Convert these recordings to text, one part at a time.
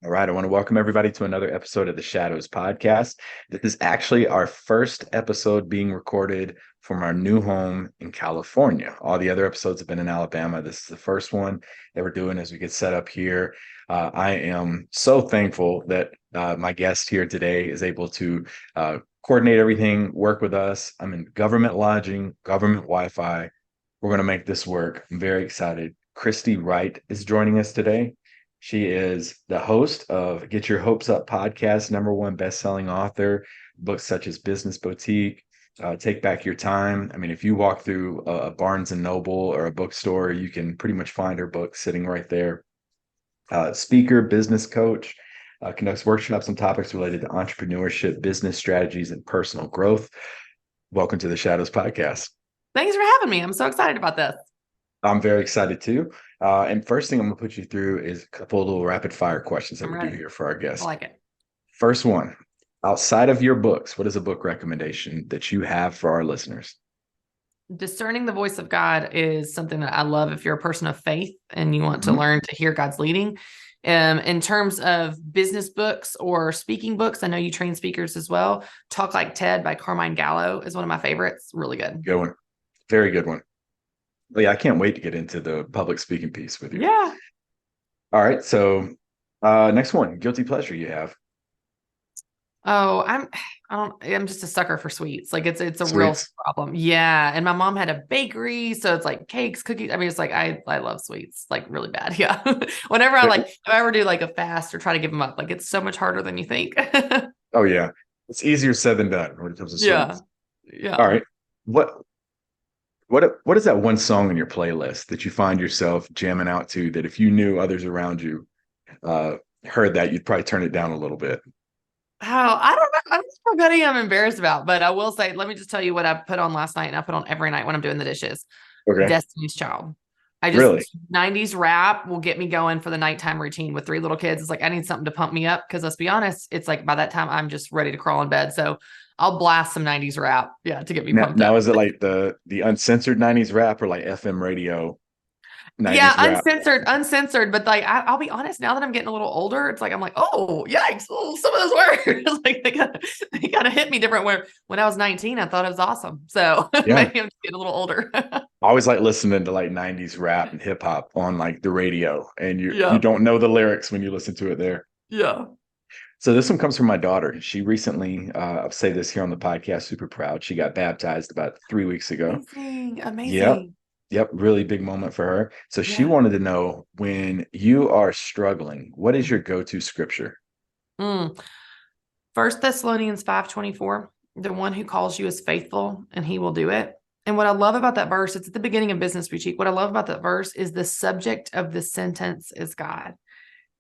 All right, I want to welcome everybody to another episode of the Shadows podcast. This is actually our first episode being recorded from our new home in California. All the other episodes have been in Alabama. This is the first one that we're doing as we get set up here. I am so thankful that my guest here today is able to coordinate everything, work with us. I'm in government lodging, government Wi-Fi. We're going to make this work. I'm very excited. Christy Wright is joining us today. She is the host of Get Your Hopes Up podcast, #1 best-selling author, books such as Business Boutique, Take Back Your Time. I mean, if you walk through a Barnes and Noble or a bookstore, you can pretty much find her book sitting right there. Speaker, business coach, conducts workshops on topics related to entrepreneurship, business strategies, and personal growth. Welcome to the Shadows podcast. Thanks for having me. I'm so excited about this. I'm very excited too. And first thing I'm going to put you through is a couple of little rapid fire questions that we do here for our guests. I like it. First one, outside of your books, what is a book recommendation that you have for our listeners? Discerning the Voice of God is something that I love if you're a person of faith and you want to learn to hear God's leading. In terms of business books or speaking books, I know you train speakers as well. Talk Like Ted by Carmine Gallo is one of my favorites. Really good. Good one. Very good one. Well, yeah, I can't wait to get into the public speaking piece with you. Yeah. All right. So next one, guilty pleasure you have. Oh, I'm just a sucker for sweets. Like it's a Sweets. real problem. Yeah. And my mom had a bakery. So it's like cakes, cookies. I mean, it's like, I love sweets like really bad. Yeah. Whenever if I ever do like a fast or try to give them up, like it's so much harder than you think. Oh yeah. It's easier said than done when it comes to sweets. Yeah. All right. What is that one song in your playlist that you find yourself jamming out to that if you knew others around you heard that, you'd probably turn it down a little bit? Oh, I don't know. I don't know if any I'm embarrassed about, but I will say, let me just tell you what I put on last night and I put on every night when I'm doing the dishes. Okay. Destiny's Child. Really? 90s rap will get me going for the nighttime routine with 3 little kids. It's like, I need something to pump me up because let's be honest, it's like by that time I'm just ready to crawl in bed. So I'll blast some 90s rap. Yeah. To get me pumped up. Now, is it like the uncensored 90s rap or like FM radio? 90s rap? Uncensored. But like, I'll be honest, now that I'm getting a little older, it's like, I'm like, oh, yikes. Oh, some of those words, like they gotta hit me different. Where when I was 19, I thought it was awesome. So maybe I'm just getting a little older. I always like listening to like 90s rap and hip hop on like the radio, and you don't know the lyrics when you listen to it there. Yeah. So this one comes from my daughter. She recently, I'll say this here on the podcast, super proud. She got baptized about 3 weeks ago. Amazing. Yep. Really big moment for her. So she wanted to know, when you are struggling, what is your go-to scripture? 1 Thessalonians 5:24, the one who calls you is faithful and he will do it. And what I love about that verse, it's at the beginning of Business Boutique. What I love about that verse is the subject of the sentence is God.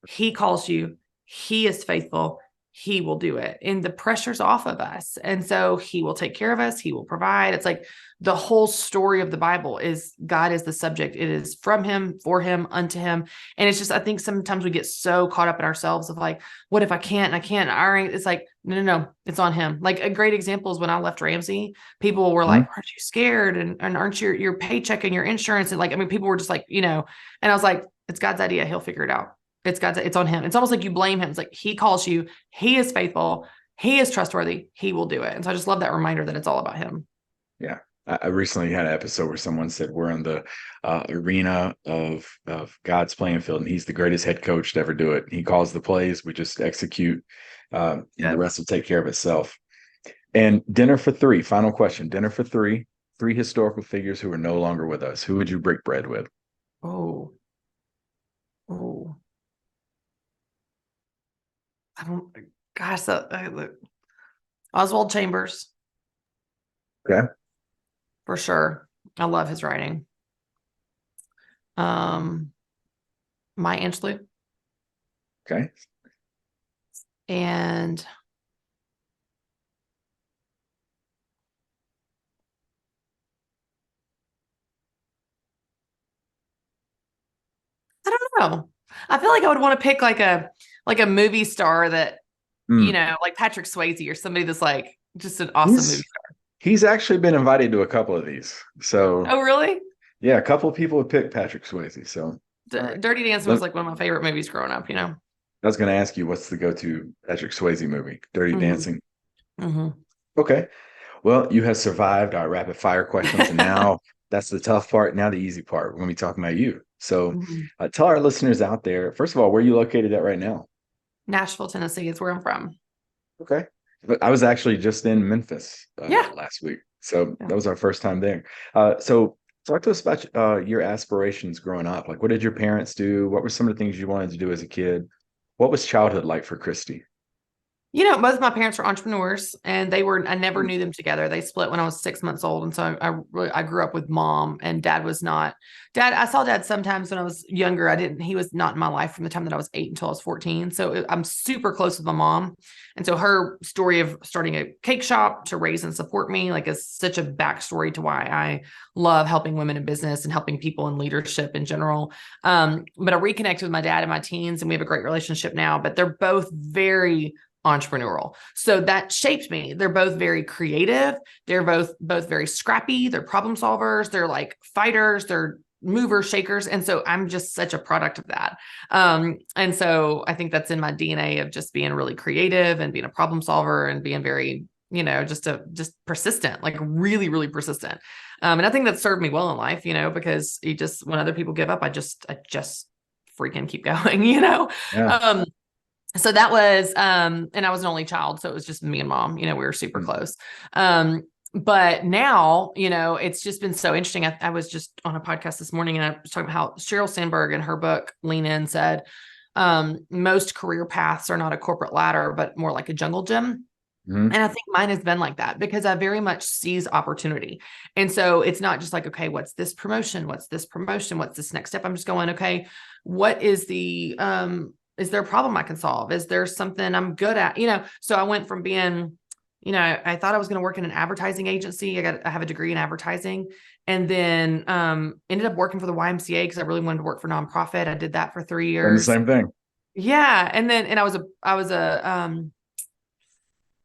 He calls you. He is faithful. He will do it. And the pressure's off of us. And so he will take care of us. He will provide. It's like the whole story of the Bible is God is the subject. It is from him, for him, unto him. And it's just, I think sometimes we get so caught up in ourselves of like, what if I can't, and I can't, all right. It's like, no, it's on him. Like a great example is when I left Ramsey, people were like, aren't you scared? And aren't your paycheck and your insurance? And like, I mean, people were just like, and I was like, it's God's idea. He'll figure it out. It's on him. It's almost like you blame him. It's like, he calls you, he is faithful, he is trustworthy, he will do it. And so I just love that reminder that it's all about him. Yeah. I recently had an episode where someone said we're in the arena of God's playing field, and he's the greatest head coach to ever do it. He calls the plays, we just execute, and the rest will take care of itself. And dinner for 3, final question. Dinner for 3 historical figures who are no longer with us. Who would you break bread with? Oh. Oswald Chambers. Okay. For sure. I love his writing. Maya Angelou. Okay. And I don't know. I feel like I would want to pick like a movie star that, like Patrick Swayze or somebody that's like just an awesome movie star. He's actually been invited to a couple of these. So. Oh, really? Yeah, a couple of people have picked Patrick Swayze. So Dirty Dancing was like one of my favorite movies growing up, I was going to ask you, what's the go-to Patrick Swayze movie? Dirty Hmm. Dancing. Hmm. Okay. Well, you have survived our rapid fire questions, and now that's the tough part. Now the easy part. We're going to be talking about you. So, Hmm. tell our listeners out there, first of all, where are you located at right now? Nashville, Tennessee is where I'm from. Okay. But I was actually just in Memphis Yeah. last week, so Yeah. that was our first time there. So, talk to us about your aspirations growing up. Like, what did your parents do? What were some of the things you wanted to do as a kid? What was childhood like for Christy? Both of my parents were entrepreneurs and I never knew them together. They split when I was 6 months old. And so I grew up with mom, and dad was not dad. I saw dad sometimes when I was younger. He was not in my life from the time that I was 8 until I was 14. So I'm super close with my mom. And so her story of starting a cake shop to raise and support me, like, is such a backstory to why I love helping women in business and helping people in leadership in general. But I reconnected with my dad in my teens, and we have a great relationship now, but they're both very entrepreneurial. So that shaped me. They're both very creative. They're both very scrappy. They're problem solvers. They're like fighters. They're movers, shakers. And so I'm just such a product of that. And so I think that's in my DNA of just being really creative and being a problem solver and being very, just persistent, like really, really persistent. And I think that served me well in life, because when other people give up, I just freaking keep going, Yeah. Um, so that was and I was an only child, so it was just me and mom, we were super Mm. close. But now, it's just been so interesting. I was just on a podcast this morning, and I was talking about how Sheryl Sandberg in her book Lean In said, most career paths are not a corporate ladder, but more like a jungle gym. Mhm. And I think mine has been like that because I very much seize opportunity. And so it's not just like, okay, what's this promotion? What's this promotion? What's this next step? I'm just going, okay, what is there a problem I can solve? Is there something I'm good at? So I went from being, I thought I was going to work in an advertising agency. I have a degree in advertising, and then ended up working for the YMCA because I really wanted to work for nonprofit. I did that for three Done the years. same thing. Yeah. And I was a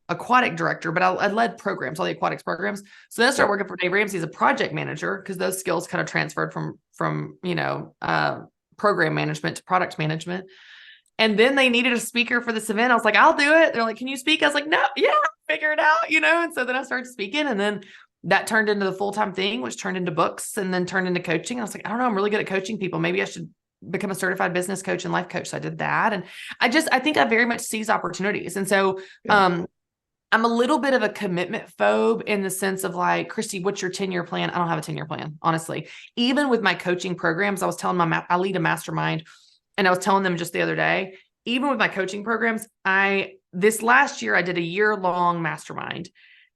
aquatic director, but I led programs, all the aquatics programs. So then I started Yep. working for Dave Ramsey as a project manager because those skills kind of transferred from program management to product management. And then they needed a speaker for this event. I was like, I'll do it. They're like, can you speak? I was like, no, yeah, figure it out. And so then I started speaking, and then that turned into the full-time thing, which turned into books and then turned into coaching. I was like, I don't know, I'm really good at coaching people. Maybe I should become a certified business coach and life coach. So I did that. And I think I very much seize opportunities. And so, Yeah. I'm a little bit of a commitment phobe in the sense of like, Christy, what's your 10-year plan? I don't have a 10-year plan, honestly. Even with my coaching programs, I was telling I lead a mastermind, and I was telling them just the other day, even with my coaching programs, this last year I did a year-long mastermind,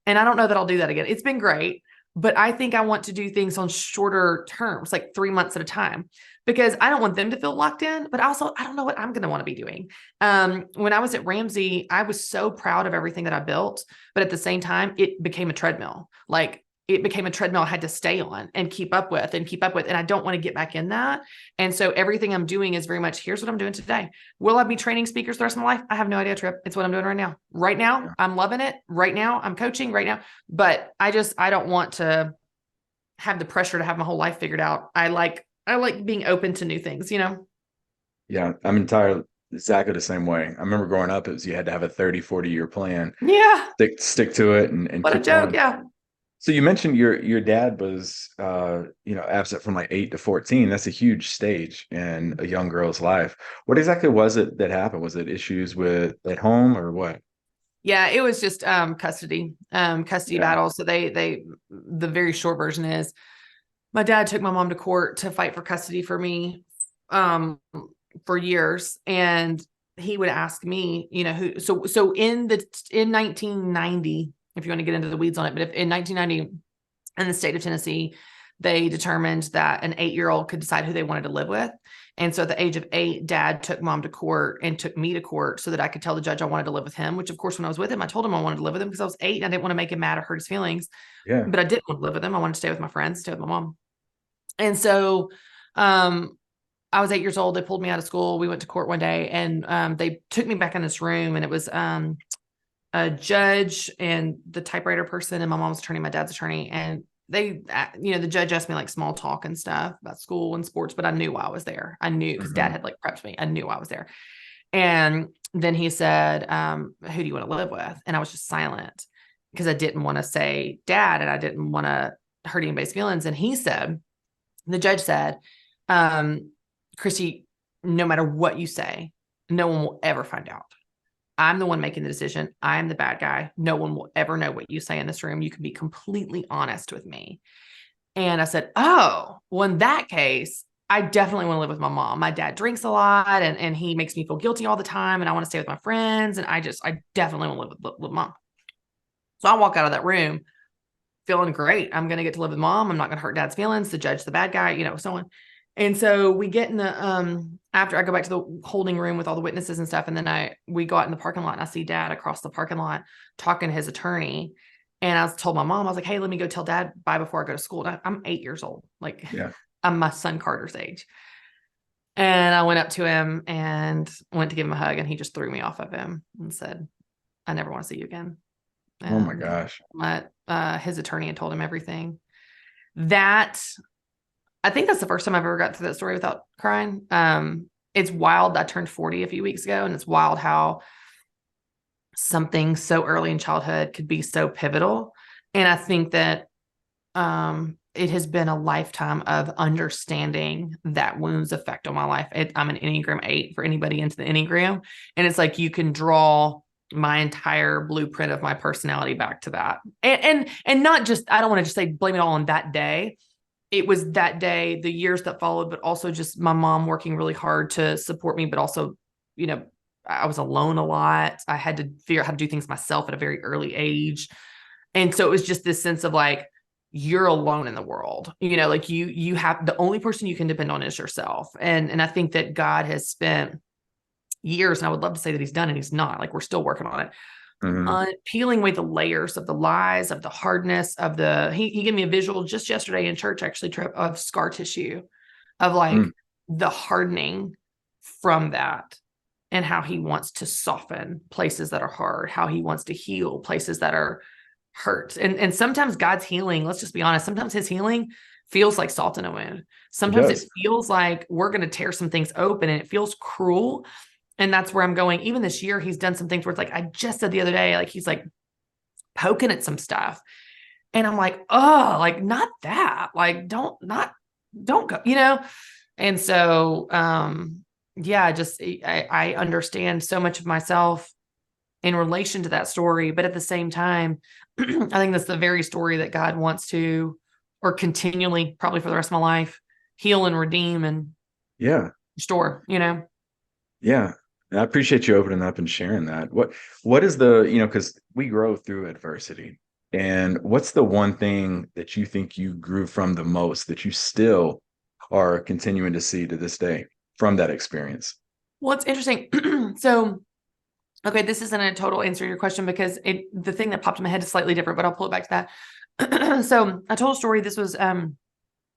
and I don't know that I'll do that again. It's been great, but I think I want to do things on shorter terms, like 3 months at a time, because I don't want them to feel locked in, but also I don't know what I'm going to want to be doing. When I was at Ramsey, I was so proud of everything that I built, but at the same time, it became a treadmill. Like, it became a treadmill I had to stay on and keep up with and keep up with. And I don't want to get back in that. And so everything I'm doing is very much, here's what I'm doing today. Will I be training speakers the rest of my life? I have no idea, Trip. It's what I'm doing right now. Right now, Yeah. I'm loving it. Right now, I'm coaching right now. But I don't want to have the pressure to have my whole life figured out. I like being open to new things. Yeah. I'm entirely exactly the same way. I remember growing up, it was you had to have a 30, 40-year plan, Yeah. stick to it and What a keep joke. going. Yeah. So you mentioned your dad was absent from like 8 to 14. That's a huge stage in a young girl's life. What exactly was it that happened? Was it issues with at home or what? Yeah, it was just custody Yeah. battle. So the very short version is my dad took my mom to court to fight for custody for me for years. And he would ask me, who, so in 1990, if you want to get into the weeds on it, but if in 1990 in the state of Tennessee, they determined that an 8-year-old could decide who they wanted to live with. And so at the age of 8, dad took mom to court and took me to court so that I could tell the judge I wanted to live with him, which of course, when I was with him, I told him I wanted to live with him because I was 8 and I didn't want to make him mad or hurt his feelings, Yeah. but I didn't want to live with him. I wanted to stay with my friends, stay with my mom. And so, I was 8 years old. They pulled me out of school. We went to court one day, and they took me back in this room, and it was a judge and the typewriter person and my mom's attorney, my dad's attorney. And the judge asked me like small talk and stuff about school and sports, but I knew why I was there. I knew because dad Mhm. had like prepped me. I knew I was there. And then he said, who do you want to live with? And I was just silent because I didn't want to say dad and I didn't want to hurt anybody's feelings. And he said, the judge said, Christy, no matter what you say, no one will ever find out. I'm the one making the decision. I'm the bad guy. No one will ever know what you say in this room. You can be completely honest with me. And I said, oh, well, in that case, I definitely want to live with my mom. My dad drinks a lot and he makes me feel guilty all the time. And I want to stay with my friends. And I definitely want to live with mom. So I walk out of that room feeling great. I'm going to get to live with mom. I'm not going to hurt dad's feelings. The judge, the bad guy, so on. And so we get in the, after I go back to the holding room with all the witnesses and stuff. And then we go out in the parking lot and I see dad across the parking lot talking to his attorney. And I told my mom, I was like, hey, let me go tell dad bye before I go to school. And I'm 8 years old. Like, yeah. I'm my son Carter's age. And I went up to him and went to give him a hug and he just threw me off of him and said, I never want to see you again. And oh my gosh. His attorney had told him everything. I think that's the first time I've ever got through that story without crying. It's wild. I turned 40 a few weeks ago, and it's wild how something so early in childhood could be so pivotal. And I think that it has been a lifetime of understanding that wounds effect on my life. I'm an Enneagram 8 for anybody into the Enneagram. And it's like you can draw my entire blueprint of my personality back to that. And not just, I don't want to just say blame it all on that day. It was that day, the years that followed, but also just my mom working really hard to support me, but also, I was alone a lot. I had to figure out how to do things myself at a very early age. And so it was just this sense of like, you're alone in the world, like you have, the only person you can depend on is yourself. And I think that God has spent years, and I would love to say that he's done, and he's not. Like, we're still working on it. Peeling away the layers of the lies, of the hardness, of he gave me a visual just yesterday in church, actually, of scar tissue, of like the hardening from that, and how he wants to soften places that are hard, how he wants to heal places that are hurt. And sometimes God's healing, let's just be honest, sometimes his healing feels like salt in a wound. Sometimes it feels like we're going to tear some things open, and it feels cruel. And that's where I'm going. Even this year, he's done some things where it's like, I just said the other day, like he's like poking at some stuff. And I'm like, oh, like not that, like, don't go, And so, I understand so much of myself in relation to that story. But at the same time, I think that's the very story that God wants to, or continually, probably for the rest of my life, heal and redeem and restore, Yeah. And I appreciate you opening up and sharing that. What is the, because we grow through adversity. And what's the one thing that you think you grew from the most that you still are continuing to see to this day from that experience? Well, it's interesting. So, okay, this isn't a total answer to your question because the thing that popped in my head is slightly different, but I'll pull it back to that. So I told a story. This was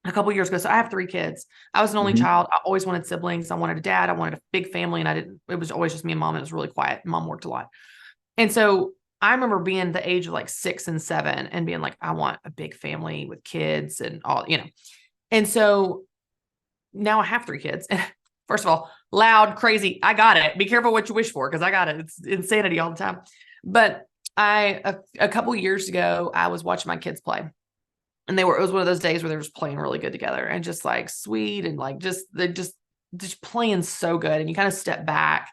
a couple of years ago. So I have 3 kids. I was an only child. I always wanted siblings. I wanted a dad. I wanted a big family. And it was always just me and mom. It was really quiet. Mom worked a lot. And so I remember being the age of like 6 and 7 and being like, I want a big family with kids and all, And so now I have 3 kids. First of all, loud, crazy. I got it. Be careful what you wish for, because I got it. It's insanity all the time. But a couple of years ago, I was watching my kids play. And it was one of those days where they were just playing really good together and just like sweet and like they're just playing so good. And you kind of step back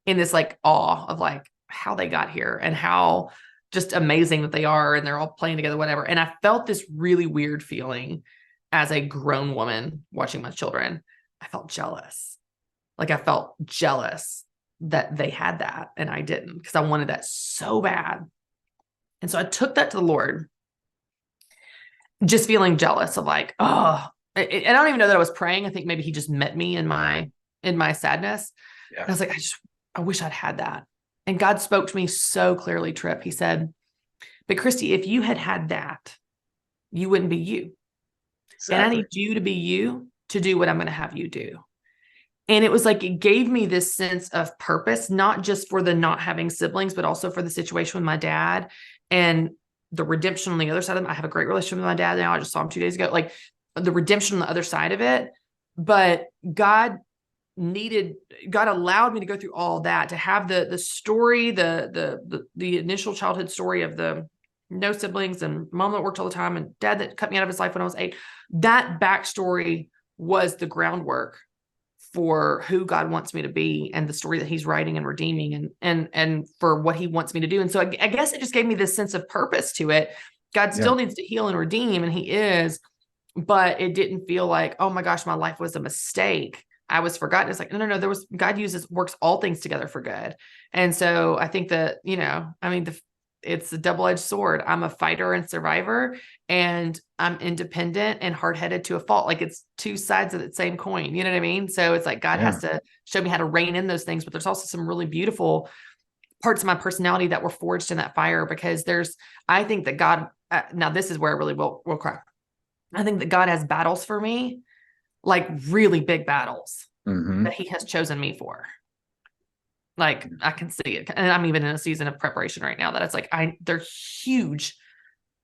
in this like awe of like how they got here and how just amazing that they are. And they're all playing together, whatever. And I felt this really weird feeling as a grown woman watching my children. I felt jealous. Like I felt jealous that they had that and I didn't, because I wanted that so bad. And so I took that to the Lord, just feeling jealous of like, oh, I don't even know that I was praying. I think maybe he just met me in my sadness. Yeah. And I was like, I wish I'd had that. And God spoke to me so clearly, Tripp. He said, but Christy, if you had that, you wouldn't be you. Exactly. And I need you to be you to do what I'm going to have you do. And it was like, it gave me this sense of purpose, not just for the not having siblings, but also for the situation with my dad and the redemption on the other side of them. I have a great relationship with my dad now. I just saw him 2 days ago, like the redemption on the other side of it. But God God allowed me to go through all that, to have the story, the initial childhood story of the no siblings and mom that worked all the time and dad that cut me out of his life when I was 8. That backstory was the groundwork for who God wants me to be and the story that he's writing and redeeming and for what he wants me to do. And so I guess it just gave me this sense of purpose to it. God still needs to heal and redeem, and he is, but it didn't feel like, oh my gosh, my life was a mistake. I was forgotten. It's like, no, God works all things together for good. And so I think that, it's a double-edged sword. I'm a fighter and survivor, and I'm independent and hard-headed to a fault. Like, it's two sides of the same coin. You know what I mean? So it's like, God has to show me how to rein in those things, but there's also some really beautiful parts of my personality that were forged in that fire, because I think that God, now this is where I really will cry. I think that God has battles for me, like really big battles that he has chosen me for. Like, I can see it. And I'm even in a season of preparation right now that it's like, they're huge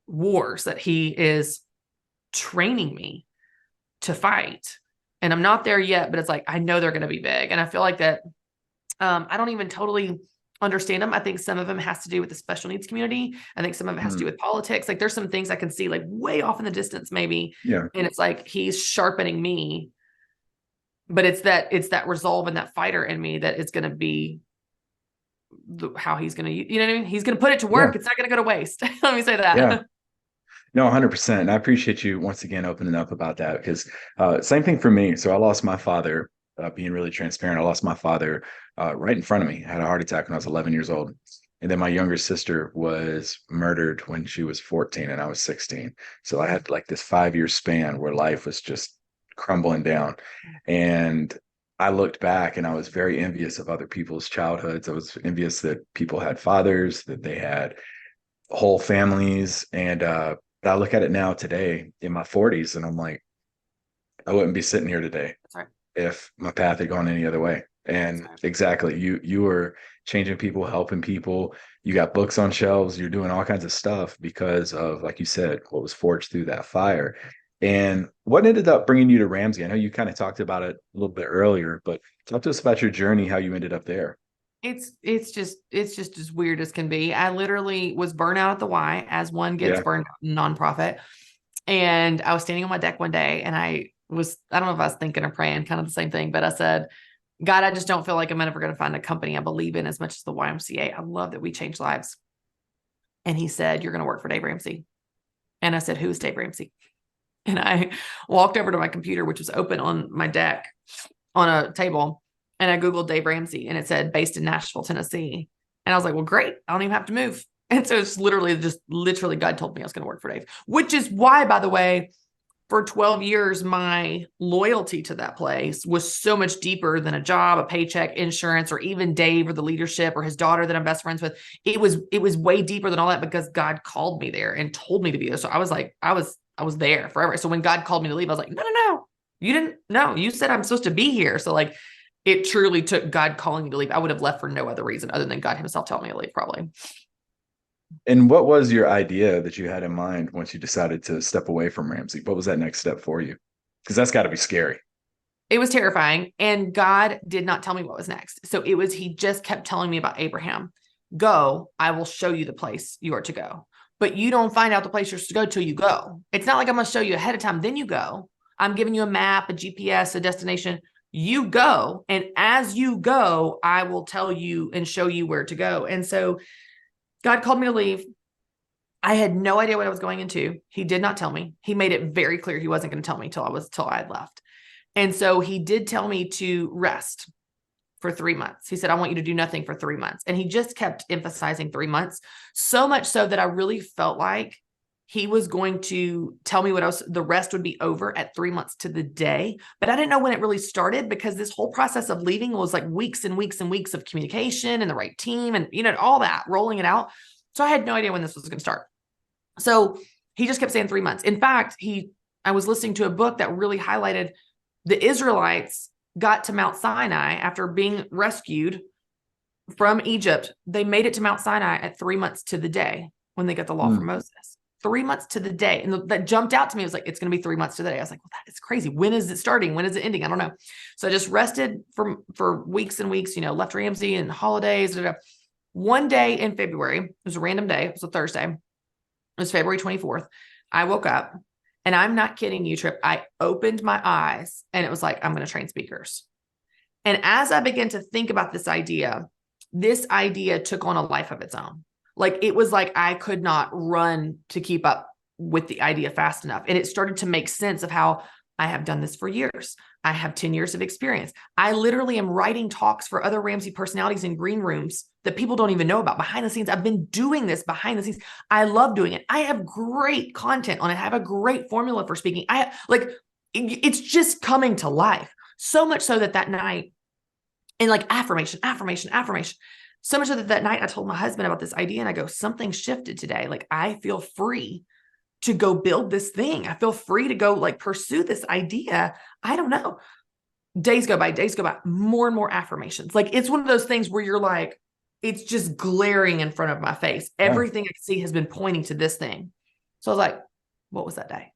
wars that he is training me to fight. And I'm not there yet, but it's like, I know they're going to be big. And I feel like that, I don't even totally understand them. I think some of them has to do with the special needs community. I think some of it has to do with politics. Like, there's some things I can see like way off in the distance, maybe. Yeah. And it's like, he's sharpening me. But it's that resolve and that fighter in me that is going to be how he's going to, you know what I mean? He's going to put it to work. Yeah. It's not going to go to waste. Let me say that. Yeah. No, 100%. And I appreciate you once again opening up about that, because same thing for me. So I lost my father, being really transparent. I lost my father right in front of me. I had a heart attack when I was 11 years old. And then my younger sister was murdered when she was 14 and I was 16. So I had like this 5-year span where life was just crumbling down. And I looked back and I was very envious of other people's childhoods. I was envious that people had fathers, that they had whole families. And but I look at it now today in my 40s and I'm like, I wouldn't be sitting here today if my path had gone any other way. And exactly, you were changing people, helping people. You got books on shelves. You're doing all kinds of stuff because of, like you said, what was forged through that fire. And what ended up bringing you to Ramsey? I know you kind of talked about it a little bit earlier, but talk to us about your journey, how you ended up there. It's just as weird as can be. I literally was burnt out at the Y, as one gets burned out in nonprofit. And I was standing on my deck one day and I don't know if I was thinking or praying, kind of the same thing, but I said, God, I just don't feel like I'm ever going to find a company I believe in as much as the YMCA. I love that we change lives. And he said, you're going to work for Dave Ramsey. And I said, who is Dave Ramsey? And I walked over to my computer, which was open on my deck on a table. And I Googled Dave Ramsey and it said based in Nashville, Tennessee. And I was like, well, great. I don't even have to move. And so it's literally God told me I was going to work for Dave, which is why, by the way, for 12 years, my loyalty to that place was so much deeper than a job, a paycheck, insurance, or even Dave or the leadership or his daughter that I'm best friends with. It was way deeper than all that because God called me there and told me to be there. So I was like, I was there forever. So when God called me to leave, I was like, no, you didn't. No, you said I'm supposed to be here. So like, it truly took God calling me to leave. I would have left for no other reason other than God himself telling me to leave, probably. And what was your idea that you had in mind once you decided to step away from Ramsey? What was that next step for you? Because that's got to be scary. It was terrifying. And God did not tell me what was next. So he just kept telling me about Abraham. Go, I will show you the place you are to go. But you don't find out the place you're to go till you go. It's not like I'm going to show you ahead of time. Then you go. I'm giving you a map, a GPS, a destination. You go. And as you go, I will tell you and show you where to go. And so God called me to leave. I had no idea what I was going into. He did not tell me. He made it very clear he wasn't going to tell me till I had left. And so he did tell me to rest for 3 months. He said, I want you to do nothing for 3 months. And he just kept emphasizing 3 months, so much so that I really felt like he was going to tell me the rest would be over at 3 months to the day. But I didn't know when it really started because this whole process of leaving was like weeks and weeks and weeks of communication and the right team and, all that, rolling it out. So I had no idea when this was going to start. So he just kept saying 3 months. In fact, I was listening to a book that really highlighted the Israelites got to Mount Sinai after being rescued from Egypt. They made it to Mount Sinai at 3 months to the day when they got the law from Moses. 3 months to the day. And that jumped out to me. It was like, it's going to be 3 months to the day. I was like, well, that is crazy. When is it starting? When is it ending? I don't know. So I just rested for weeks and weeks, left Ramsey and holidays. One day in February, it was a random day. It was a Thursday. It was February 24th. I woke up, and I'm not kidding you, Trip. I opened my eyes and it was like, I'm going to train speakers. And as I began to think about this idea took on a life of its own. Like, it was like I could not run to keep up with the idea fast enough. And it started to make sense of how I have done this for years. I have 10 years of experience. I literally am writing talks for other Ramsey personalities in green rooms that people don't even know about behind the scenes. I've been doing this behind the scenes. I love doing it. I have great content on it. I have a great formula for speaking. It's just coming to life. So much so that night, and like affirmation. So much so that night I told my husband about this idea, and I go, something shifted today. Like, I feel free to go build this thing. I feel free to go pursue this idea. I don't know. Days go by, more and more affirmations. Like, it's one of those things where you're like, it's just glaring in front of my face. Everything I see has been pointing to this thing. So I was like, what was that day?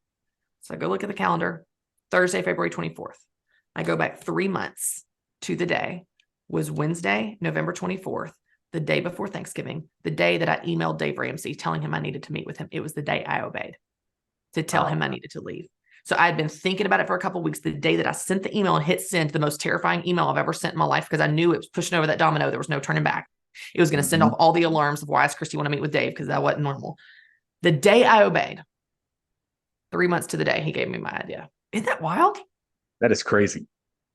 So I go look at the calendar, Thursday, February 24th. I go back 3 months to the day, was Wednesday, November 24th, the day before Thanksgiving, the day that I emailed Dave Ramsey telling him I needed to meet with him. It was the day I obeyed to tell him I needed to leave. So I had been thinking about it for a couple of weeks. The day that I sent the email and hit send, the most terrifying email I've ever sent in my life, because I knew it was pushing over that domino. There was no turning back. It was going to send off all the alarms of why does Christy want to meet with Dave, because that wasn't normal. The day I obeyed, 3 months to the day, he gave me my idea. Isn't that wild? That is crazy.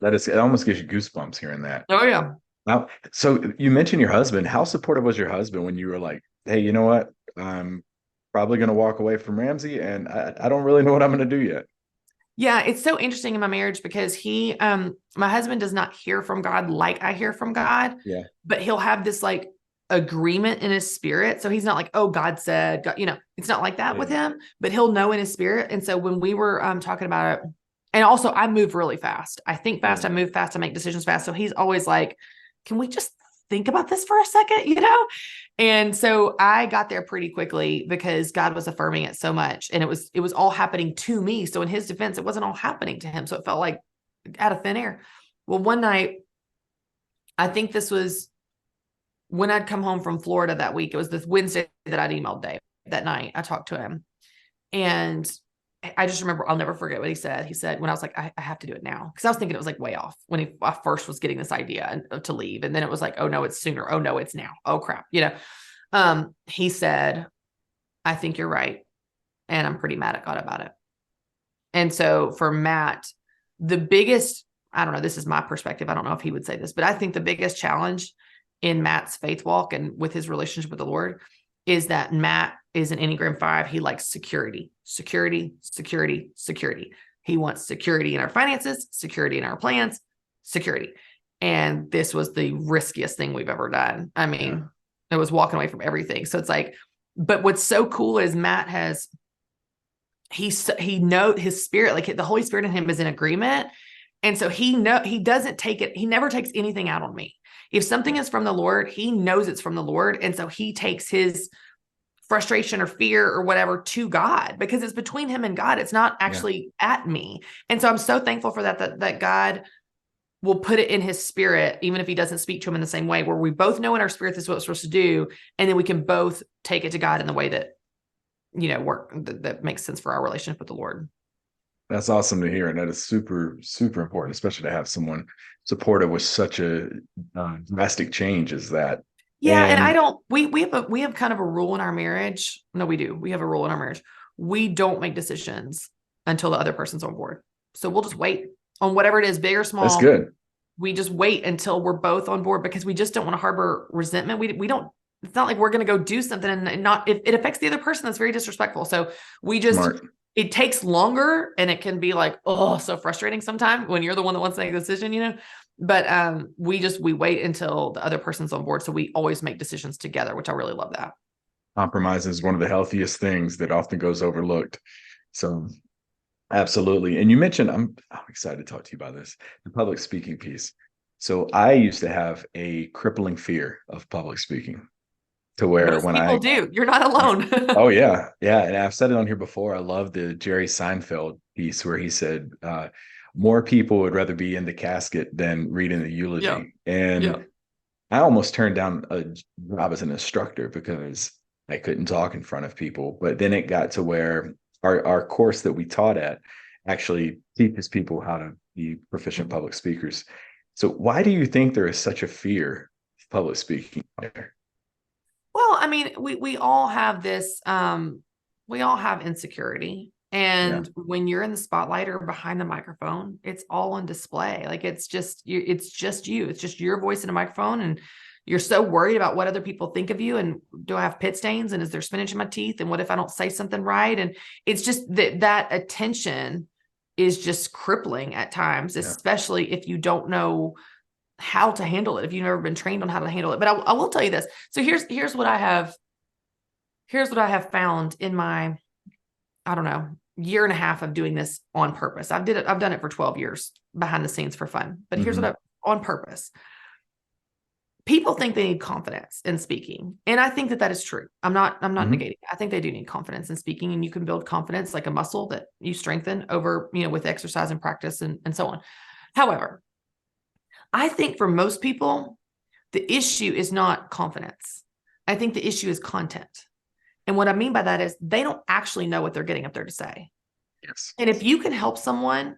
It almost gives you goosebumps hearing that. Oh, yeah. Now, so you mentioned your husband. How supportive was your husband when you were like, hey, you know what? I'm probably going to walk away from Ramsey, and I don't really know what I'm going to do yet. Yeah, it's so interesting in my marriage because my husband does not hear from God like I hear from God. Yeah. But he'll have this agreement in his spirit. So he's not like, oh, God said, God, it's not like that with him, but he'll know in his spirit. And so when we were talking about it, and also I move really fast. I think fast, I move fast, I make decisions fast. So he's always like, can we just think about this for a second, And so I got there pretty quickly because God was affirming it so much. And it was all happening to me. So in his defense, it wasn't all happening to him. So it felt like out of thin air. Well, one night, I think this was when I'd come home from Florida that week. It was this Wednesday that I'd emailed Dave. That night I talked to him, and I just remember, I'll never forget what he said. He said, when I was like, I have to do it now. Cause I was thinking it was way off when I first was getting this idea to leave. And then it was like, oh no, it's sooner. Oh no, it's now. Oh crap. He said, I think you're right. And I'm pretty mad at God about it. And so for Matt, the biggest, I don't know, this is my perspective. I don't know if he would say this, but I think the biggest challenge in Matt's faith walk and with his relationship with the Lord is that Matt is an Enneagram 5. He likes security. He wants security in our finances, security in our plans, security. And this was the riskiest thing we've ever done. I mean, It was walking away from everything. So it's like, but what's so cool is Matt he knows his spirit, the Holy Spirit in him is in agreement. And so he doesn't take it. He never takes anything out on me. If something is from the Lord, he knows it's from the Lord. And so he takes his frustration or fear or whatever to God, because it's between him and God. It's not actually at me. And so I'm so thankful for that God will put it in his spirit, even if he doesn't speak to him in the same way, where we both know in our spirit this is what we're supposed to do. And then we can both take it to God in the way that, that makes sense for our relationship with the Lord. That's awesome to hear. And that is super, super important, especially to have someone supportive with such a drastic change as that. Yeah. And we have kind of a rule in our marriage. No, we do. We have a rule in our marriage. We don't make decisions until the other person's on board. So we'll just wait on whatever it is, big or small. That's good. We just wait until we're both on board, because we just don't want to harbor resentment. We don't, it's not like we're going to go do something and not, if it affects the other person, that's very disrespectful. So we just, Smart. It takes longer, and it can be like, oh, so frustrating sometimes when you're the one that wants to make a decision, but we wait until the other person's on board. So we always make decisions together, which I really love that. Compromise is one of the healthiest things that often goes overlooked. So absolutely. And you mentioned, I'm excited to talk to you about this, the public speaking piece. So I used to have a crippling fear of public speaking. to where Most when people I do. You're not alone. Oh yeah, yeah, and I've said it on here before. I love the Jerry Seinfeld piece where he said more people would rather be in the casket than reading the Yeah. eulogy. Yeah. And I almost turned down a job as an instructor because I couldn't talk in front of people. But then it got to where our course that we taught at actually teaches people how to be proficient public speakers. So why do you think there is such a fear of public speaking there? Well, I mean, we all have this, we all have insecurity. Yeah. And when you're in the spotlight or behind the microphone, it's all on display. Like it's just you, it's just you. It's just your voice in a microphone. And you're so worried about what other people think of you. And do I have pit stains? And is there spinach in my teeth? And what if I don't say something right? And it's just that attention is just crippling at times, Yeah. especially if you don't know how to handle it, if you've never been trained on how to handle it. But I will tell you this. So here's what I have found in my, I don't know, year and a half of doing this on purpose. I've done it for 12 years behind the scenes for fun. But here's what on purpose. People think they need confidence in speaking. And I think that is true. I'm not negating. I think they do need confidence in speaking, and you can build confidence like a muscle that you strengthen over, with exercise and practice and so on. However, I think for most people, the issue is not confidence. I think the issue is content. And what I mean by that is they don't actually know what they're getting up there to say. Yes. And if you can help someone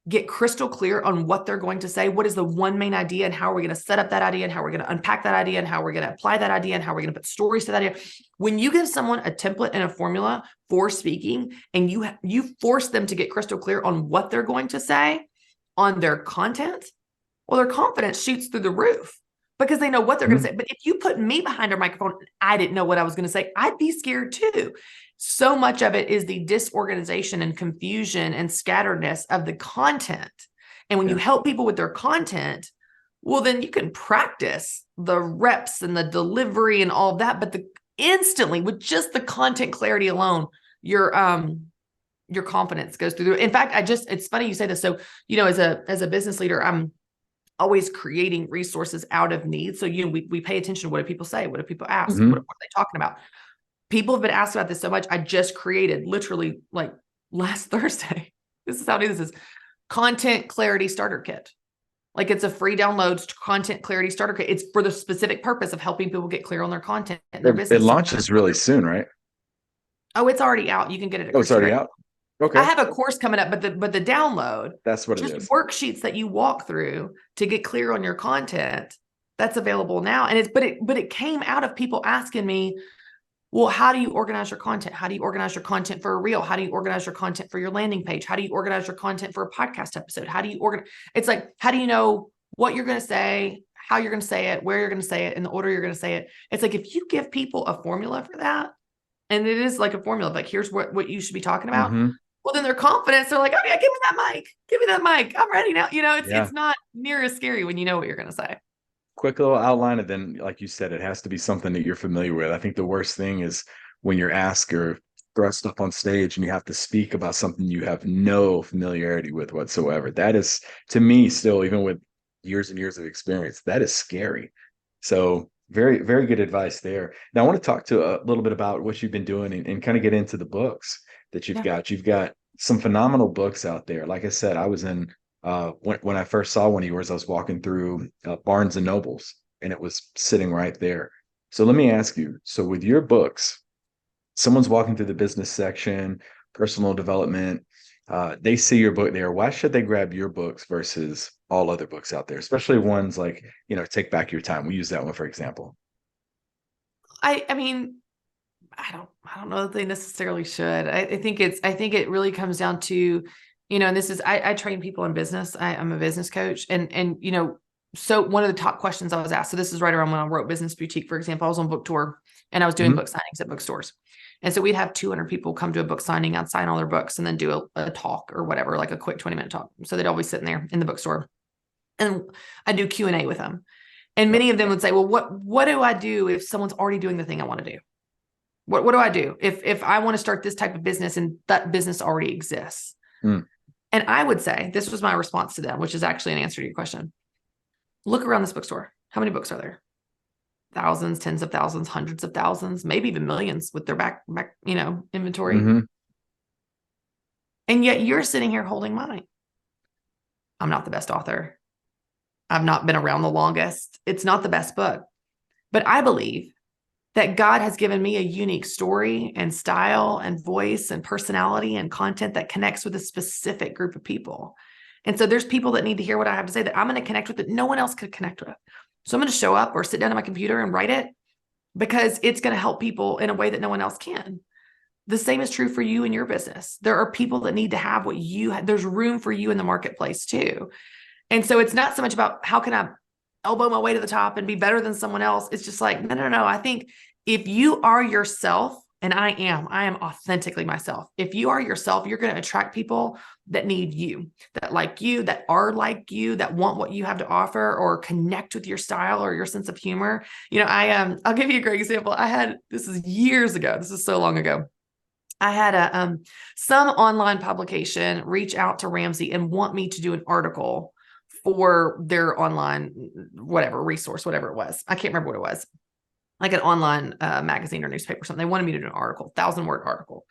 get crystal clear on what they're going to say, what is the one main idea, and how are we going to set up that idea, and how we're going to unpack that idea, and how we're going to apply that idea, and how we're going to put stories to that idea. When you give someone a template and a formula for speaking, and you force them to get crystal clear on what they're going to say, on their content, well, their confidence shoots through the roof because they know what they're going to say. But if you put me behind a microphone, I didn't know what I was going to say, I'd be scared too. So much of it is the disorganization and confusion and scatteredness of the content. And when you help people with their content, well, then you can practice the reps and the delivery and all of that. But instantly, with just the content clarity alone, your confidence goes through. In fact, it's funny you say this. So, as a business leader, I'm always creating resources out of need. So, we pay attention to what do people say? What do people ask? What are they talking about? People have been asked about this so much. I just created literally like last Thursday. This is how new this is. Content clarity starter kit. Like it's a free download content clarity starter kit. It's for the specific purpose of helping people get clear on their content and their business. It launches really soon, right? Oh, it's already out. You can get it. Oh, it's already out. Okay. I have a course coming up, but the download, that's what it just is. Worksheets that you walk through to get clear on your content. That's available now. And but it came out of people asking me, well, how do you organize your content? How do you organize your content for a reel? How do you organize your content for your landing page? How do you organize your content for a podcast episode? How do you organize? It's like, how do you know what you're going to say, how you're going to say it, where you're going to say it, in the order you're going to say it? It's like, if you give people a formula for that, and it is like a formula, like here's what you should be talking about. Well, then their confidence, they're like, oh yeah, give me that mic. Give me that mic. I'm ready now. It's not near as scary when you know what you're going to say. Quick little outline, and then, like you said, it has to be something that you're familiar with. I think the worst thing is when you're asked or thrust up on stage and you have to speak about something you have no familiarity with whatsoever. That is, to me, still, even with years and years of experience, that is scary. So very, very good advice there. Now, I want to talk to a little bit about what you've been doing and kind of get into the books that you've got. You've got some phenomenal books out there. Like I said, I was in when I first saw one of yours, I was walking through Barnes and Nobles, and it was sitting right there. So let me ask you, so with your books, someone's walking through the business section, personal development, they see your book there. Why should they grab your books versus all other books out there, especially ones like, Take Back Your Time? We use that one, for example. I mean, I don't know that they necessarily should. I think it really comes down to, and this is, I train people in business. I'm a business coach, and so one of the top questions I was asked, so this is right around when I wrote Business Boutique, for example. I was on book tour and I was doing book signings at bookstores. And so we'd have 200 people come to a book signing. I'd sign all their books and then do a talk or whatever, like a quick 20-minute talk. So they'd always sit in there in the bookstore, and I do Q&A with them. And many of them would say, well, what do I do if someone's already doing the thing I want to do? What do I do if I want to start this type of business and that business already exists? And I would say, this was my response to them, which is actually an answer to your question. Look around this bookstore. How many books are there? thousands, tens of thousands, hundreds of thousands, maybe even millions with their back inventory. Mm-hmm. And yet you're sitting here holding mine. I'm not the best author. I've not been around the longest. It's not the best book, but I believe that God has given me a unique story and style and voice and personality and content that connects with a specific group of people. And so there's people that need to hear what I have to say that I'm going to connect with that no one else could connect with. So I'm going to show up or sit down at my computer and write it because it's going to help people in a way that no one else can. The same is true for you and your business. There are people that need to have what you have. There's room for you in the marketplace too. And so it's not so much about how can I elbow my way to the top and be better than someone else. It's just like, no. I think if you are yourself, and I am authentically myself. If you are yourself, you're going to attract people that need you, that like you, that are like you, that want what you have to offer or connect with your style or your sense of humor. I'll give you a great example. This is years ago. This is so long ago. I had some online publication reach out to Ramsey and want me to do an article for their online, whatever resource, whatever it was. I can't remember what it was. Like an online magazine or newspaper or something. They wanted me to do an article, 1,000-word article.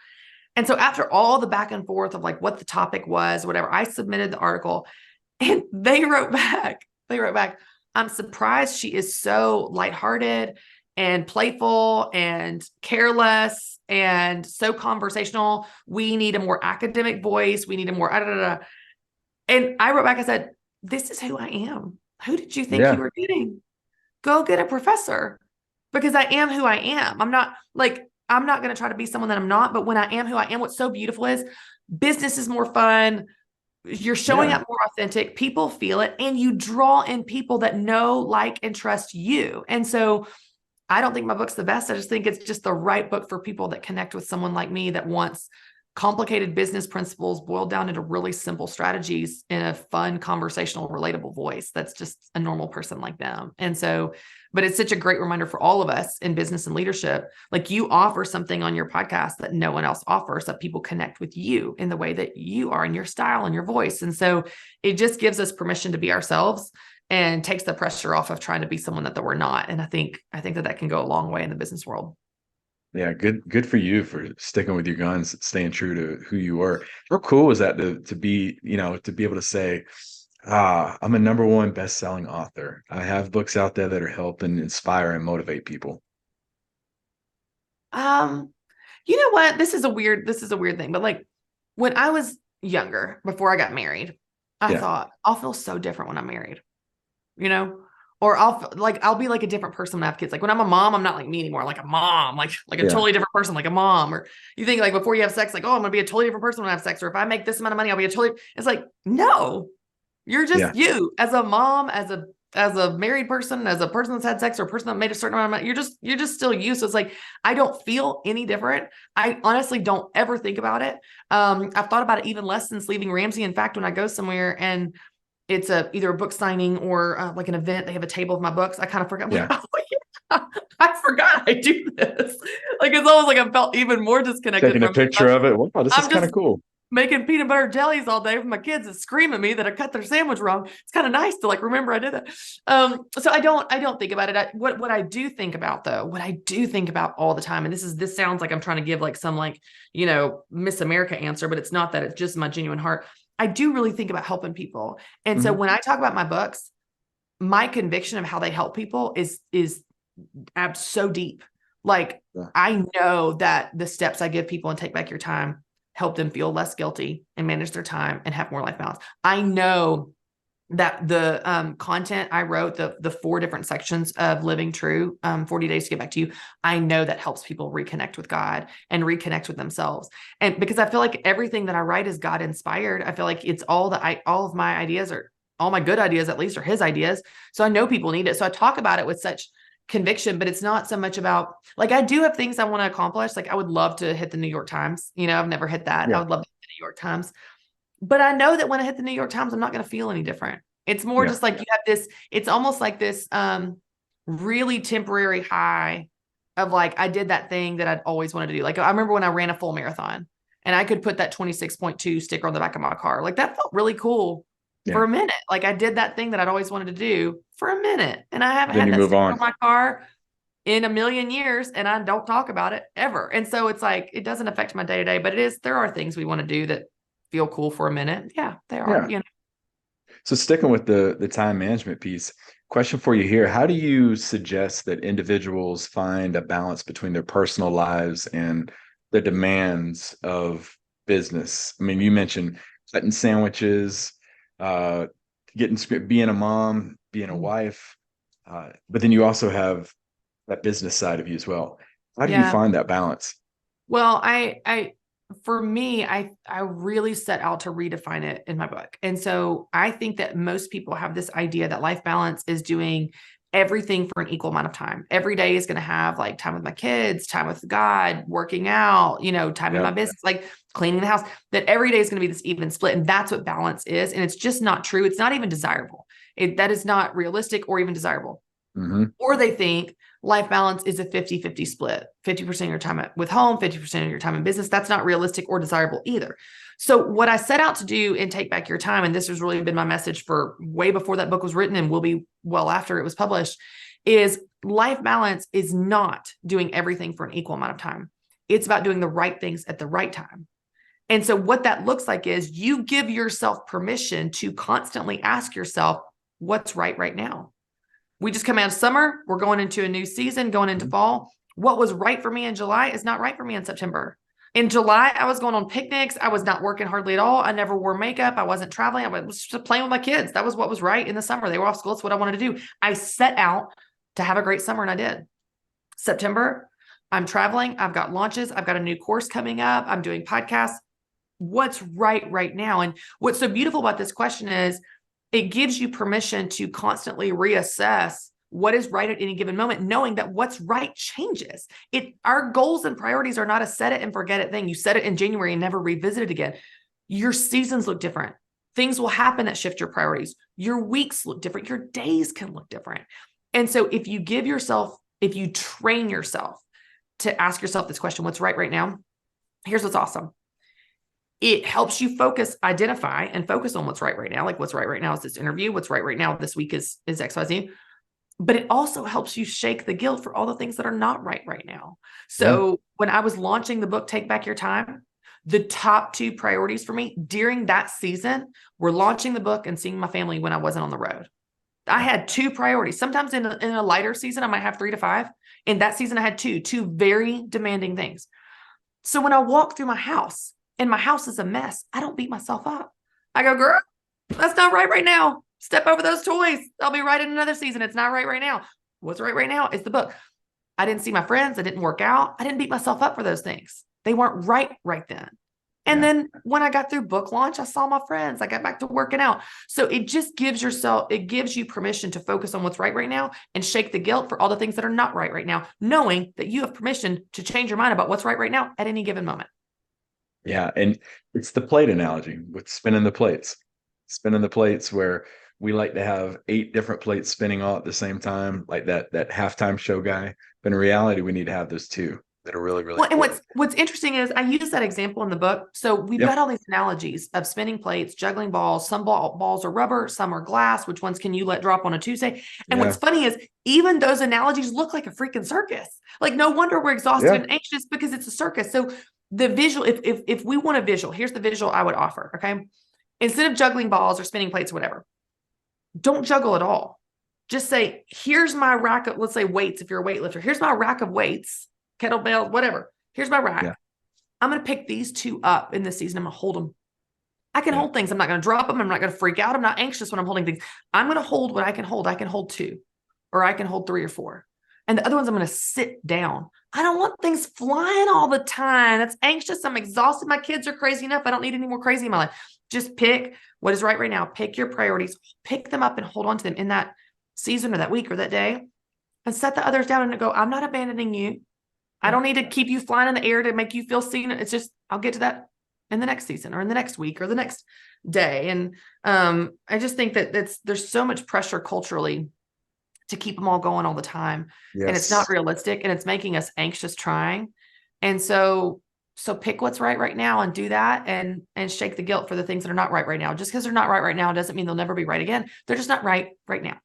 And so after all the back and forth of like what the topic was, whatever, I submitted the article and they wrote back, I'm surprised she is so lighthearted and playful and careless and so conversational. We need a more academic voice. We need a more, And I wrote back, I said, this is who I am. Who did you think you were getting? Go get a professor. Because I am who I am. I'm not going to try to be someone that I'm not, but when I am who I am, what's so beautiful is business is more fun. You're showing up more authentic. People feel it and you draw in people that know, like, and trust you. And so I don't think my book's the best. I just think it's just the right book for people that connect with someone like me that wants complicated business principles boiled down into really simple strategies in a fun, conversational, relatable voice. That's just a normal person like them. And so, but it's such a great reminder for all of us in business and leadership. Like you offer something on your podcast that no one else offers, that people connect with you in the way that you are in your style and your voice. And so it just gives us permission to be ourselves and takes the pressure off of trying to be someone that we're not. And I think that can go a long way in the business world. Yeah, good for you for sticking with your guns, staying true to who you were. How cool was that to be able to say, I'm a #1 best-selling author. I have books out there that are helping inspire and motivate people. You know what? This is a weird thing, but like when I was younger, before I got married, I thought I'll feel so different when I'm married, or I'll be like a different person when I have kids. Like when I'm a mom, I'm not like me anymore. Like a mom, like a totally different person, like a mom. Or you think like before you have sex, like, oh, I'm going to be a totally different person when I have sex. Or if I make this amount of money, I'll be it's like, no, you're just you as a mom, as a married person, as a person that's had sex or a person that made a certain amount of money. You're just still you. So it's like, I don't feel any different. I honestly don't ever think about it. I've thought about it even less since leaving Ramsey. In fact, when I go somewhere and it's either a book signing or like an event, they have a table of my books, I kind of forgot. Like, oh yeah, I forgot I do this. Like, it's almost like I felt even more disconnected. Taking a picture of it. Wow, this is kind of cool. Making peanut butter jellies all day for my kids and scream at me that I cut their sandwich wrong. It's kind of nice to like remember I did that. So I don't think about it. What I do think about though, what I do think about all the time, and this sounds like I'm trying to give like some like, Miss America answer, but it's not that. It's just my genuine heart. I do really think about helping people. And so when I talk about my books, my conviction of how they help people is so deep. Like I know that the steps I give people and Take Back Your Time help them feel less guilty and manage their time and have more life balance. I know that the content I wrote, the 4 different sections of Living True, 40 Days to Get Back to You, I know that helps people reconnect with God and reconnect with themselves. And because I feel like everything that I write is God inspired, I feel like it's all of my ideas, or all my good ideas at least, are his ideas. So I know people need it. So I talk about it with such conviction, but it's not so much about like, I do have things I want to accomplish. Like I would love to hit the New York Times. I've never hit that. I would love to hit the New York Times. But I know that when I hit the New York Times, I'm not going to feel any different. It's more just like you have this, it's almost like this really temporary high of like, I did that thing that I'd always wanted to do. Like I remember when I ran a full marathon and I could put that 26.2 sticker on the back of my car. Like that felt really cool for a minute. Like I did that thing that I'd always wanted to do for a minute. And I haven't had that sticker on my car in a million years and I don't talk about it ever. And so it's like, it doesn't affect my day to day, but there are things we want to do that feel cool for a minute. Yeah, they are, Yeah. So sticking with the time management piece, question for you here. How do you suggest that individuals find a balance between their personal lives and the demands of business? I mean, you mentioned cutting sandwiches, uh, being a mom, being a wife, but then you also have that business side of you as well. How do you Yeah. find that balance? Well, for me, I really set out to redefine it in my book. And so I think that most people have this idea that life balance is doing everything for an equal amount of time. Every day is going to have like time with my kids, time with God, working out, time in my Yep. business, like cleaning the house, that every day is going to be this even split. And that's what balance is. And it's just not true. It's not even desirable. That is not realistic or even desirable. Mm-hmm. Or they think life balance is a 50-50 split, 50% of your time with home, 50% of your time in business. That's not realistic or desirable either. So what I set out to do in Take Back Your Time, and this has really been my message for way before that book was written and will be well after it was published, is life balance is not doing everything for an equal amount of time. It's about doing the right things at the right time. And so what that looks like is you give yourself permission to constantly ask yourself, what's right now? We just come out of summer. We're going into a new season, going into fall. What was right for me in July is not right for me in September. In July, I was going on picnics. I was not working hardly at all. I never wore makeup. I wasn't traveling. I was just playing with my kids. That was what was right in the summer. They were off school. It's what I wanted to do. I set out to have a great summer, and I did. September, I'm traveling. I've got launches. I've got a new course coming up. I'm doing podcasts. What's right now? And what's so beautiful about this question is it gives you permission to constantly reassess what is right at any given moment, knowing that what's right changes. Our goals and priorities are not a set it and forget it thing. You set it in January and never revisit it again. Your seasons look different. Things will happen that shift your priorities. Your weeks look different. Your days can look different. And so if you train yourself to ask yourself this question, what's right now? Here's what's awesome. It helps you identify and focus on what's right now. Like what's right now is this interview. What's right now this week is XYZ. But it also helps you shake the guilt for all the things that are not right now. So when I was launching the book, Take Back Your Time, the top 2 priorities for me during that season were launching the book and seeing my family when I wasn't on the road. I had 2 priorities. Sometimes in a lighter season, I might have 3 to 5. In that season, I had 2 very demanding things. So when I walk through my house, and my house is a mess, I don't beat myself up. I go, girl, that's not right now. Step over those toys. I'll be right in another season. It's not right now. What's right now is the book. I didn't see my friends. I didn't work out. I didn't beat myself up for those things. They weren't right then. And then when I got through book launch, I saw my friends. I got back to working out. So it just gives you permission to focus on what's right now and shake the guilt for all the things that are not right now, knowing that you have permission to change your mind about what's right now at any given moment. Yeah. And it's the plate analogy with spinning the plates where we like to have 8 different plates spinning all at the same time, like that halftime show guy. But in reality, we need to have those 2 that are really, really well, cool. And what's interesting is I use that example in the book. So we've got all these analogies of spinning plates, juggling balls. Some balls are rubber, some are glass. Which ones can you let drop on a Tuesday? And what's funny is even those analogies look like a freaking circus. Like no wonder we're exhausted and anxious because it's a circus. So the visual, if we want a visual, here's the visual I would offer. Okay. Instead of juggling balls or spinning plates or whatever, don't juggle at all. Just say, here's my rack of, let's say weights. If you're a weightlifter, here's my rack of weights, kettlebell, whatever. Here's my rack. I'm going to pick these 2 up in this season. I'm going to hold them. I can hold things. I'm not going to drop them. I'm not going to freak out. I'm not anxious when I'm holding things. I'm going to hold what I can hold. I can hold 2, or I can hold 3 or 4. And the other ones, I'm going to sit down. I don't want things flying all the time. That's anxious. I'm exhausted. My kids are crazy enough. I don't need any more crazy in my life. Just pick what is right now. Pick your priorities, pick them up and hold on to them in that season or that week or that day, and set the others down and go, I'm not abandoning you. I don't need to keep you flying in the air to make you feel seen. It's just, I'll get to that in the next season or in the next week or the next day. And I just think that there's so much pressure culturally to keep them all going all the time. And it's not realistic, and it's making us anxious trying. And so pick what's right now and do that, and shake the guilt for the things that are not right now. Just because they're not right now doesn't mean they'll never be right again. They're just not right now.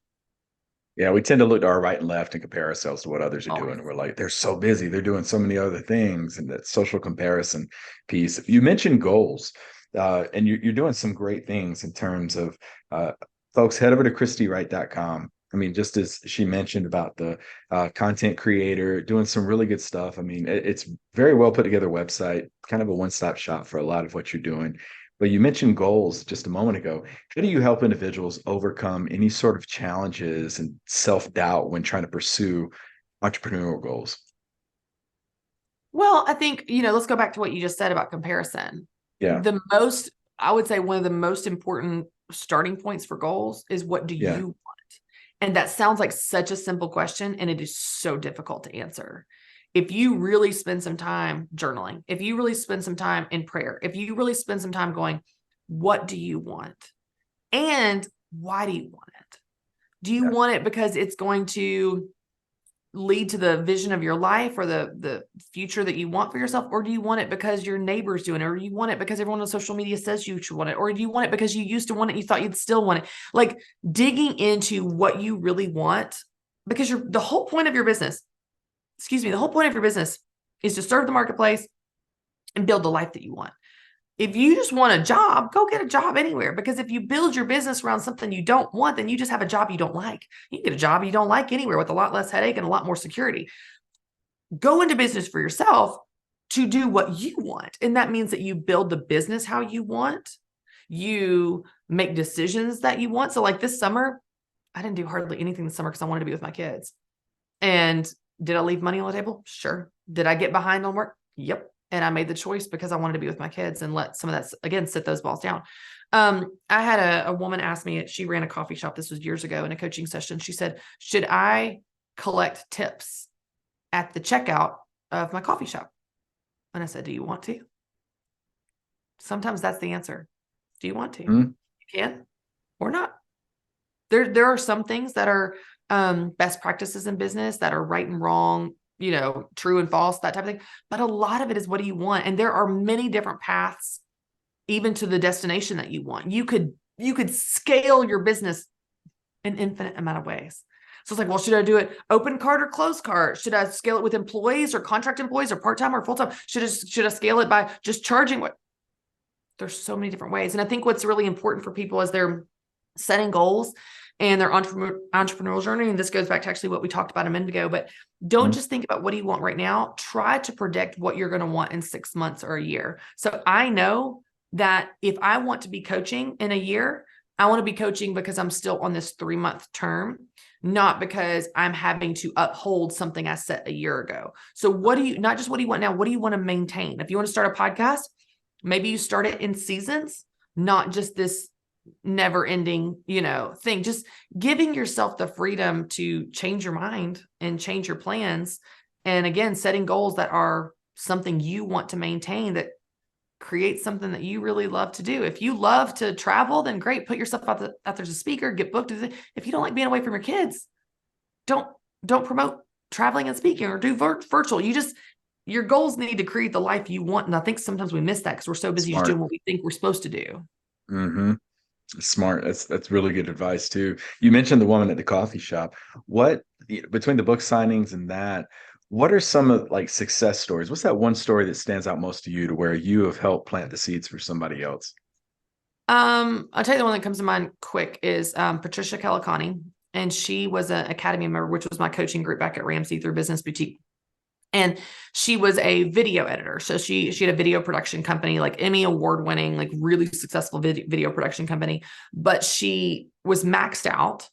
Yeah, we tend to look to our right and left and compare ourselves to what others are doing. Always. And we're like, they're so busy, they're doing so many other things, and that social comparison piece. You mentioned goals, and you're doing some great things in terms of uh, folks. Head over to ChristyWright.com. I mean, just as she mentioned about the content creator doing some really good stuff. I mean, it's very well put together website, kind of a one-stop shop for a lot of what you're doing. But you mentioned goals just a moment ago. How do you help individuals overcome any sort of challenges and self-doubt when trying to pursue entrepreneurial goals? Well, I think, let's go back to what you just said about comparison. Yeah, I would say one of the most important starting points for goals is, what do yeah, you want? And that sounds like such a simple question, and it is so difficult to answer. If you really spend some time journaling, if you really spend some time in prayer, if you really spend some time going, what do you want? And why do you want it? Do you yeah, want it because it's going to lead to the vision of your life or the future that you want for yourself? Or do you want it because your neighbor's doing it? Or do you want it because everyone on social media says you should want it? Or do you want it because you used to want it and you thought you'd still want it? Like, digging into what you really want, because the whole point of your business, the whole point of your business is to serve the marketplace and build the life that you want. If you just want a job, go get a job anywhere. Because if you build your business around something you don't want, then you just have a job you don't like. You can get a job you don't like anywhere with a lot less headache and a lot more security. Go into business for yourself to do what you want. And that means that you build the business how you want. You make decisions that you want. So like this summer, I didn't do hardly anything this summer because I wanted to be with my kids. And did I leave money on the table? Sure. Did I get behind on work? Yep. And I made the choice because I wanted to be with my kids and let some of that, again, sit those balls down. I had a woman ask me, she ran a coffee shop. This was years ago in a coaching session. She said, should I collect tips at the checkout of my coffee shop? And I said, do you want to? Sometimes that's the answer. Do you want to? mm-hmm. You can or not. There are some things that are best practices in business that are right and wrong, true and false, that type of thing. But a lot of it is, what do you want? And there are many different paths, even to the destination that you want. You could scale your business an infinite amount of ways. So it's like, well, should I do it open cart or closed cart? Should I scale it with employees or contract employees or part-time or full-time? Should I scale it by just charging what? There's so many different ways. And I think what's really important for people as they're setting goals and their entrepreneurial journey, and this goes back to actually what we talked about a minute ago, but don't just think about what do you want right now. Try to predict what you're going to want in 6 months or a year. So I know that if I want to be coaching in a year, I want to be coaching because I'm still on this 3-month term, not because I'm having to uphold something I set a year ago. So not just what do you want now, what do you want to maintain? If you want to start a podcast, maybe you start it in seasons, not just this never ending, thing. Just giving yourself the freedom to change your mind and change your plans. And again, setting goals that are something you want to maintain, that create something that you really love to do. If you love to travel, then great. Put yourself out there as a speaker, get booked. If you don't like being away from your kids, don't promote traveling and speaking or do virtual. Your goals need to create the life you want. And I think sometimes we miss that because we're so busy just doing what we think we're supposed to do. Mm-hmm. Smart. That's really good advice too. You mentioned the woman at the coffee shop. What, between the book signings and that, what are some of like success stories? What's that one story that stands out most to you to where you have helped plant the seeds for somebody else? I'll tell you the one that comes to mind quick is Patricia Calicani, and she was an Academy member, which was my coaching group back at Ramsey through Business Boutique. And she was a video editor. So she had a video production company, like Emmy award winning, like really successful video production company, but she was maxed out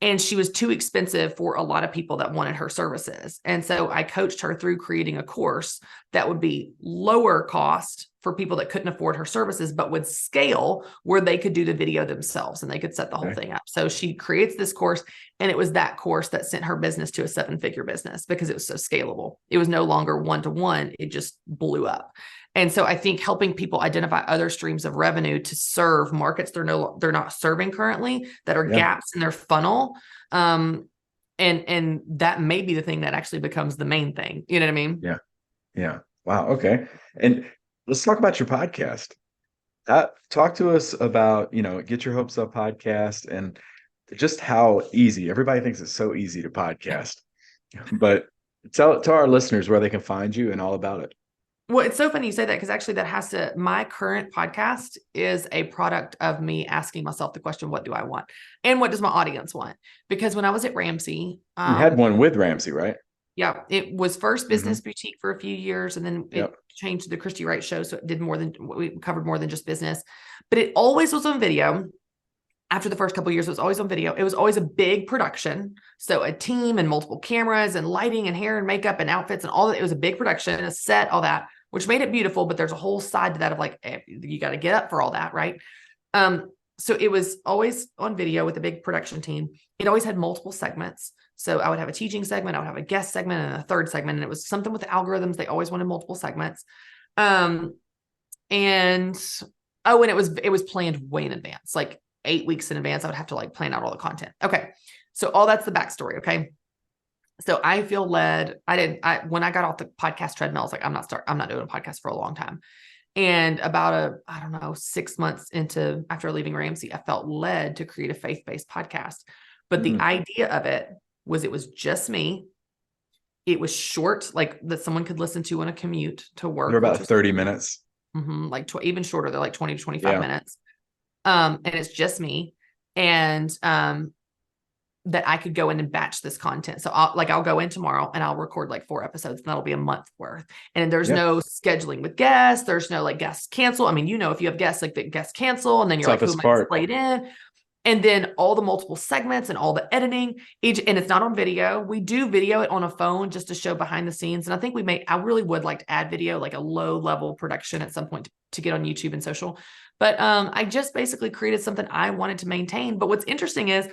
and she was too expensive for a lot of people that wanted her services. And so I coached her through creating a course that would be lower cost for people that couldn't afford her services, but would scale where they could do the video themselves and they could set the whole thing up. So she creates this course, and it was that course that sent her business to a 7-figure business because it was so scalable. It was no longer one-to-one. It just blew up. And so I think helping people identify other streams of revenue to serve markets they're not serving currently, that are gaps in their funnel. And that may be the thing that actually becomes the main thing. You know what I mean? Yeah. Yeah. Wow. Okay. And let's talk about your podcast. Talk to us about, Get Your Hopes Up podcast. And just how easy everybody thinks it's so easy to podcast, but tell our listeners where they can find you and all about it. Well, it's so funny you say that, because actually my current podcast is a product of me asking myself the question, what do I want? And what does my audience want? Because when I was at Ramsey, You had one with Ramsey, right? yeah, it was first business boutique for a few years, and then it changed to the Christy Wright show. So it did we covered more than just business, but it always was on video. After the first couple of years, it was always on video. It was always a big production. So a team and multiple cameras and lighting and hair and makeup and outfits and all that. It was a big production, a set, all that, which made it beautiful. But there's a whole side to that of like, you got to get up for all that, right? So it was always on video with a big production team. It always had multiple segments. So I would have a teaching segment, I would have a guest segment, and a third segment. And it was something with the algorithms. They always wanted multiple segments. And it was planned way in advance, like 8 weeks in advance. I would have to like plan out all the content. Okay. So all that's the backstory. Okay. So I feel led. When I got off the podcast treadmill, I was like, I'm not doing a podcast for a long time. And about 6 months after leaving Ramsey, I felt led to create a faith-based podcast. But the idea of it was just me. It was short, like that someone could listen to on a commute to work. They're about 30 minutes. Even shorter. They're like 20 to 25 minutes. And it's just me. And that I could go in and batch this content. So I'll go in tomorrow and I'll record like 4 episodes, and that'll be a month worth. And there's no scheduling with guests. There's no like guests cancel. I mean, if you have guests, like the guests cancel, and then you're like, who am I played in? And then all the multiple segments and all the editing, and it's not on video. We do video it on a phone just to show behind the scenes. And I think I really would like to add video, like a low level production at some point to get on YouTube and social. But I just basically created something I wanted to maintain. But what's interesting is,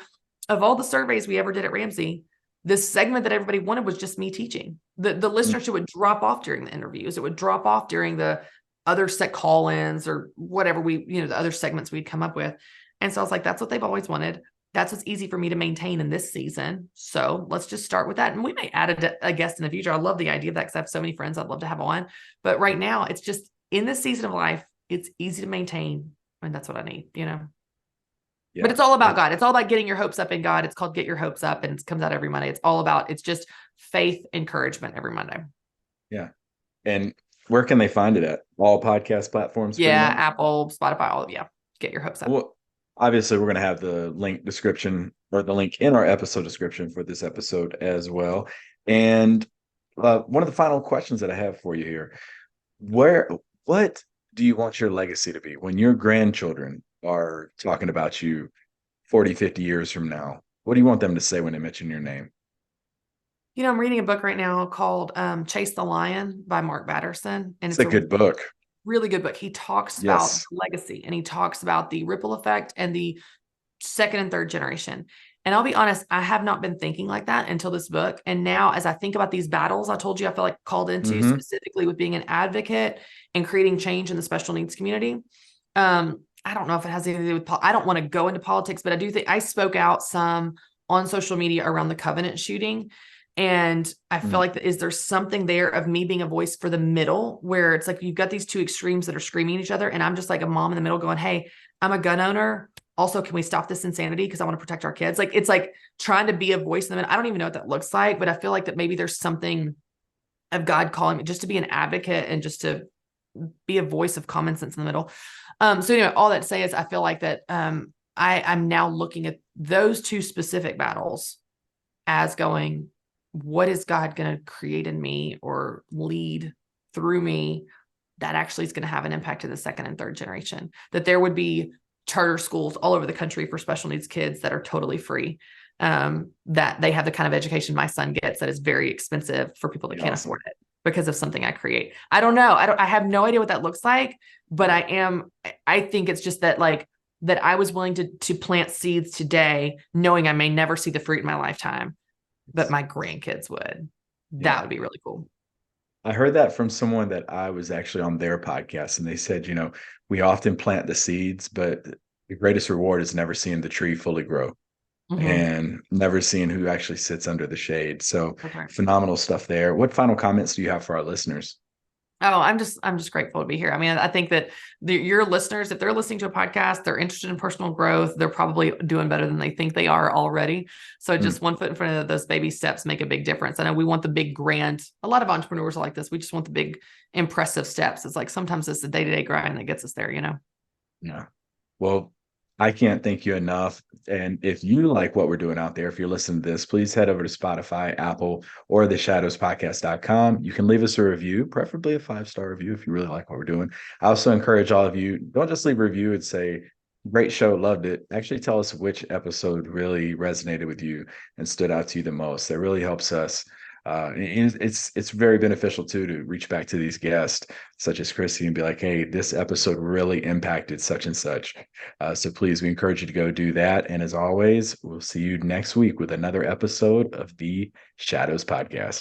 of all the surveys we ever did at Ramsey, this segment that everybody wanted was just me teaching. The listenership would drop off during the interviews. It would drop off during the other set call-ins or whatever the other segments we'd come up with. And so I was like, that's what they've always wanted. That's what's easy for me to maintain in this season. So let's just start with that. And we may add a guest in the future. I love the idea of that because I have so many friends I'd love to have on. But right now, it's just in this season of life, it's easy to maintain. And that's what I need, Yeah. But it's all about God. It's all about getting your hopes up in God. It's called Get Your Hopes Up, and it comes out every Monday. It's just faith encouragement every Monday. Yeah. And where can they find it at? All podcast platforms? Yeah. Apple, Spotify, all of Get Your Hopes Up. Well, obviously we're going to have the link in our episode description for this episode as well. And one of the final questions that I have for you here, what do you want your legacy to be when your grandchildren are talking about you 40, 50 years from now? What do you want them to say when they mention your name? I'm reading a book right now called Chase the Lion by Mark Batterson. And it's a good book. Really good book. He talks about legacy, and he talks about the ripple effect and the second and third generation. And I'll be honest, I have not been thinking like that until this book. And now, as I think about these battles, I told you I feel like called into specifically with being an advocate and creating change in the special needs community. I don't know if it has anything to do with, I don't want to go into politics, but I do think I spoke out some on social media around the Covenant shooting. And I feel like is there something there of me being a voice for the middle, where it's like, you've got these two extremes that are screaming at each other. And I'm just like a mom in the middle going, hey, I'm a gun owner. Also, can we stop this insanity? Because I want to protect our kids. Like, it's like trying to be a voice in the middle. I don't even know what that looks like, but I feel like that maybe there's something of God calling me just to be an advocate and just to be a voice of common sense in the middle. So anyway, all that to say is I feel like that I'm now looking at those two specific battles as going, what is God going to create in me or lead through me that actually is going to have an impact to the second and third generation? That there would be charter schools all over the country for special needs kids that are totally free, that they have the kind of education my son gets that is very expensive for people that can't afford it because of something I create. I don't know. I have no idea what that looks like, but I think it's just that that I was willing to plant seeds today, knowing I may never see the fruit in my lifetime, but my grandkids would. That would be really cool. I heard that from someone that I was actually on their podcast, and they said, we often plant the seeds, but the greatest reward is never seeing the tree fully grow and never seeing who actually sits under the shade. So phenomenal stuff there. What final comments do you have for our listeners? Oh, I'm just grateful to be here. I mean, I think that your listeners, if they're listening to a podcast, they're interested in personal growth, they're probably doing better than they think they are already. So Mm, just one foot in front of those baby steps make a big difference. I know we want the big grand. A lot of entrepreneurs are like this. We just want the big impressive steps. It's like sometimes it's the day-to-day grind that gets us there, you know? yeah. Well, I can't thank you enough. And if you like what we're doing out there, if you're listening to this, please head over to Spotify, Apple, or theshadowspodcast.com. You can leave us a review, preferably a 5-star review if you really like what we're doing. I also encourage all of you, don't just leave a review and say, great show, loved it. Actually tell us which episode really resonated with you and stood out to you the most. That really helps us. And it's very beneficial too to reach back to these guests such as Christy and be like, hey, this episode really impacted such and such. So please, we encourage you to go do that. And as always, we'll see you next week with another episode of the Shadows Podcast.